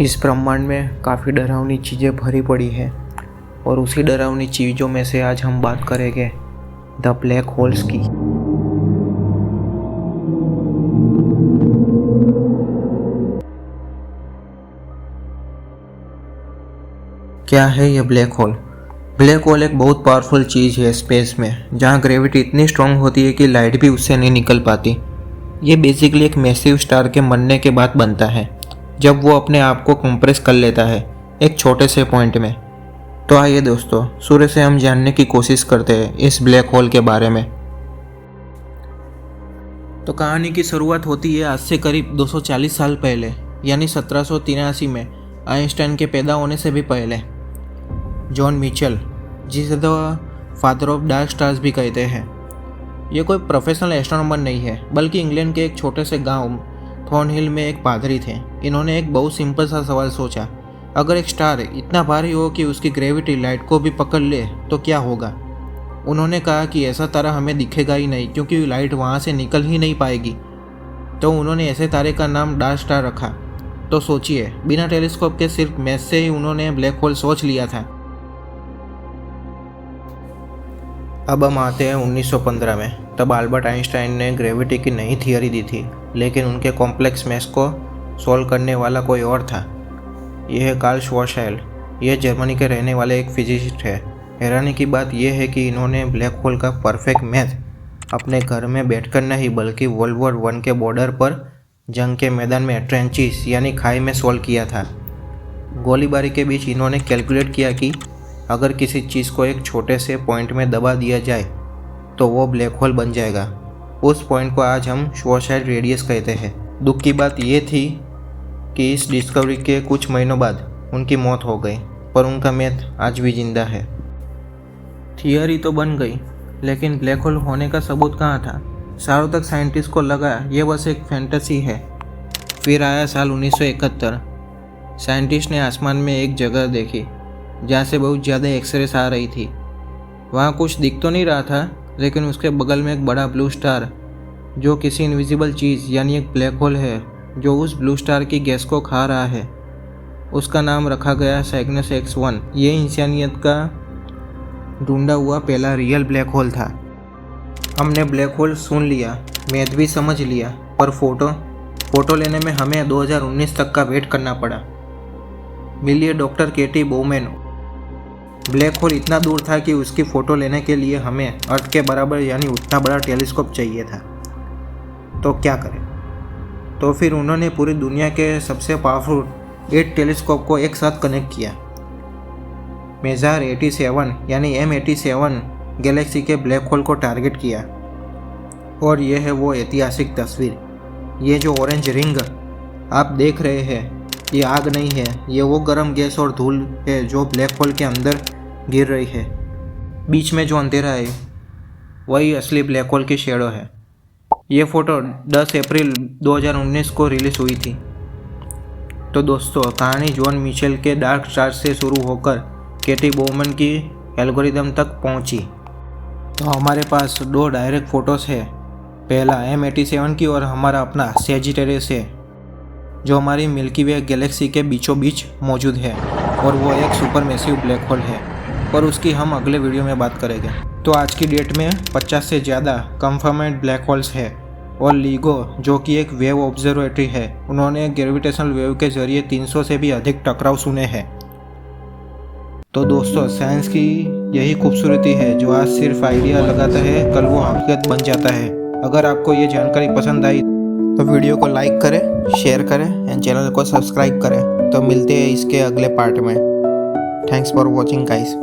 इस ब्रह्मांड में काफ़ी डरावनी चीज़ें भरी पड़ी है और उसी डरावनी चीज़ों में से आज हम बात करेंगे द ब्लैक होल्स की। क्या है ये ब्लैक होल? ब्लैक होल एक बहुत पावरफुल चीज़ है स्पेस में, जहाँ ग्रेविटी इतनी स्ट्रांग होती है कि लाइट भी उससे नहीं निकल पाती। ये बेसिकली एक मैसिव स्टार के मरने के बाद बनता है, जब वो अपने आप को कंप्रेस कर लेता है एक छोटे से पॉइंट में। तो आइए दोस्तों, शुरू से हम जानने की कोशिश करते हैं इस ब्लैक होल के बारे में। तो कहानी की शुरुआत होती है आज से करीब 240 साल पहले, यानी 1783 में, आइंस्टाइन के पैदा होने से भी पहले। जॉन मिचेल, जिसे the father of dark stars भी कहते हैं, ये कोई प्रोफेशनल एस्ट्रोनॉमर नहीं है, बल्कि इंग्लैंड के एक छोटे से गांव थॉर्नहिल में एक पादरी थे। इन्होंने एक बहुत सिंपल सा सवाल सोचा, अगर एक स्टार इतना भारी हो कि उसकी ग्रेविटी लाइट को भी पकड़ ले तो क्या होगा। उन्होंने कहा कि ऐसा तारा हमें दिखेगा ही नहीं, क्योंकि लाइट वहाँ से निकल ही नहीं पाएगी। तो उन्होंने ऐसे तारे का नाम डार्क स्टार रखा। तो सोचिए, बिना टेलीस्कोप के सिर्फ मैथ से ही उन्होंने ब्लैक होल सोच लिया था। अब हम आते हैं 1915 में। तब अल्बर्ट आइंस्टाइन ने ग्रेविटी की नई थियरी दी थी, लेकिन उनके कॉम्प्लेक्स मैथ्स को सॉल्व करने वाला कोई और था। यह है कार्ल श्वार्ज़शील्ड। यह जर्मनी के रहने वाले एक फिजिसिस्ट है। हैरानी की बात यह है कि इन्होंने ब्लैक होल का परफेक्ट मैथ अपने घर में बैठकर नहीं, बल्कि वर्ल्ड वॉर 1 के बॉर्डर पर जंग के मैदान में ट्रेंचिस यानी खाई में सॉल्व किया था। गोलीबारी के बीच इन्होंने कैलकुलेट किया कि अगर किसी चीज़ को एक छोटे से पॉइंट में दबा दिया जाए तो वो ब्लैक होल बन जाएगा। उस पॉइंट को आज हम श्वार्ज़शील्ड रेडियस कहते हैं। दुख की बात यह थी कि इस डिस्कवरी के कुछ महीनों बाद उनकी मौत हो गई, पर उनका मैथ आज भी जिंदा है। थियरी तो बन गई, लेकिन ब्लैक होल होने का सबूत कहाँ था? सालों तक साइंटिस्ट को लगा ये बस एक फैंटेसी है। फिर आया साल 1971। साइंटिस्ट ने आसमान में एक जगह देखी जहाँ से बहुत ज़्यादा एक्सरेस आ रही थी। वहाँ कुछ दिख तो नहीं रहा था, लेकिन उसके बगल में एक बड़ा ब्लू स्टार, जो किसी इनविजिबल चीज़ यानी एक ब्लैक होल है, जो उस ब्लू स्टार की गैस को खा रहा है। उसका नाम रखा गया साइग्नस X1। ये इंसानियत का ढूंढा हुआ पहला रियल ब्लैक होल था। हमने ब्लैक होल सुन लिया, मैथ भी समझ लिया, पर फोटो लेने में हमें 2019 तक का वेट करना पड़ा। मिलिए डॉक्टर केटी बोमेन। ब्लैक होल इतना दूर था कि उसकी फ़ोटो लेने के लिए हमें अर्थ के बराबर यानी उतना बड़ा टेलीस्कोप चाहिए था। तो क्या करें? तो फिर उन्होंने पूरी दुनिया के सबसे पावरफुल 8 टेलीस्कोप को एक साथ कनेक्ट किया। मेजार 87 यानी M87 गैलेक्सी के ब्लैक होल को टारगेट किया। और यह है वो ऐतिहासिक तस्वीर। ये जो ऑरेंज रिंग आप देख रहे हैं, ये आग नहीं है, ये वो गर्म गैस और धूल है जो ब्लैक होल के अंदर गिर रही है। बीच में जो अंधेरा है वही असली ब्लैक होल की शैडो है। ये फ़ोटो 10 अप्रैल 2019 को रिलीज़ हुई थी। तो दोस्तों, कहानी जॉन मिचेल के डार्क स्टार से शुरू होकर केटी बोमन की एल्गोरिदम तक पहुंची। तो हमारे पास 2 डायरेक्ट फ़ोटोज़ है। पहला M87 की और हमारा अपना सैजिटेरियस है, जो हमारी मिल्की वे गैलेक्सी के बीचों बीच मौजूद है, और वो एक सुपर मैसिव ब्लैक होल है, और उसकी हम अगले वीडियो में बात करेंगे। तो आज की डेट में 50 से ज़्यादा कंफर्मेड ब्लैक होल्स है। और लीगो, जो कि एक वेव ऑब्जर्वेटरी है, उन्होंने ग्रेविटेशनल वेव के जरिए 300 से भी अधिक टकराव सुने हैं। तो दोस्तों, साइंस की यही खूबसूरती है, जो आज सिर्फ आइडिया लगाता है, कल वो हकीकत बन जाता है। अगर आपको ये जानकारी पसंद आई तो वीडियो को लाइक करें, शेयर करें एंड चैनल को सब्सक्राइब करें। तो मिलते हैं इसके अगले पार्ट में। Thanks for watching guys.